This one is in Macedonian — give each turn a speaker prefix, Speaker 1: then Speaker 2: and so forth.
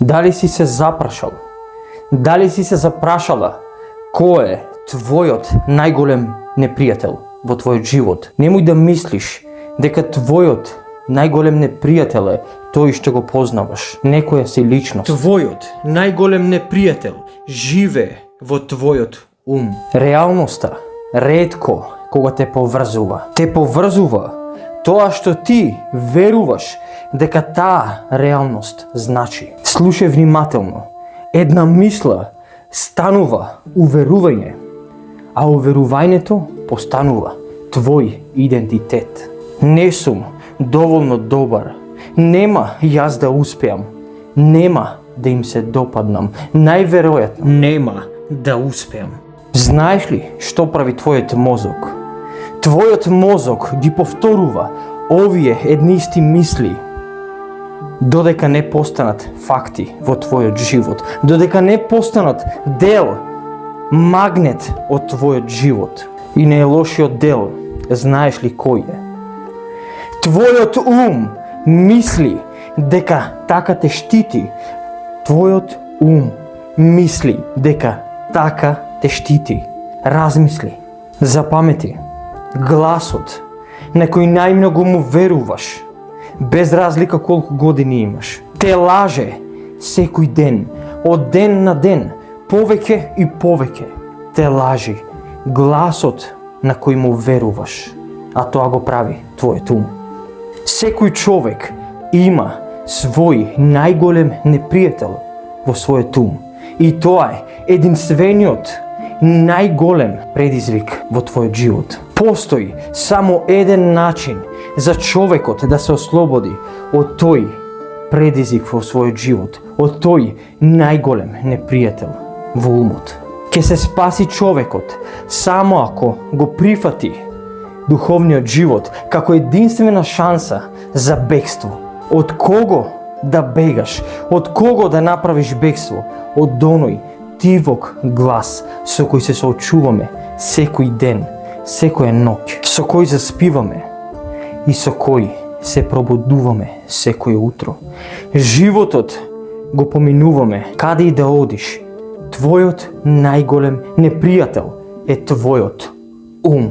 Speaker 1: Дали си се запрашал? Дали си се запрашала кој е твојот најголем непријател во твојот живот? Немој да мислиш дека твојот најголем непријател е тој што го познаваш, некоја си личност. Твојот најголем непријател живее во твојот ум. Реалноста ретко кога те поврзува. Те поврзува тоа што ти веруваш дека таа реалност значи. Слушај внимателно. Една мисла станува уверување, а уверувањето постанува твој идентитет. Не сум доволно добар, нема јас да успеам, нема да им се допаднам, најверојатно нема да успеам. Знаеш ли што прави твојот мозок? Твојот мозок ги повторува овие едни исти мисли додека не постанат факти во твојот живот, додека не постанат дел, магнет од твојот живот. И најлошиот дел, знаеш ли кој е? Твојот ум мисли дека така те штити. Твојот ум мисли дека така те штити. Размисли, запамети, гласот на кој најмногу му веруваш, без разлика колку години имаш, те лаже секој ден, од ден на ден, повеќе и повеќе. Те лажи гласот на кој му веруваш, а тоа го прави твојот ум. Секој човек има свој најголем непријател во својот ум. И тоа е единствениот најголем предизвик во твојот живот. Постои само еден начин за човекот да се ослободи од тој предизвик во својот живот, од тој најголем непријател во умот. Ке се спаси човекот само ако го прифати духовниот живот како единствена шанса за бегство. Од кого да бегаш? Од кого да направиш бегство? Од оној тивок глас со кој се соочуваме секој ден, секоја ноќ, со кој заспиваме и со кој се пробудуваме секој утро. Животот го поминуваме каде и да одиш. Твојот најголем непријател е твојот ум.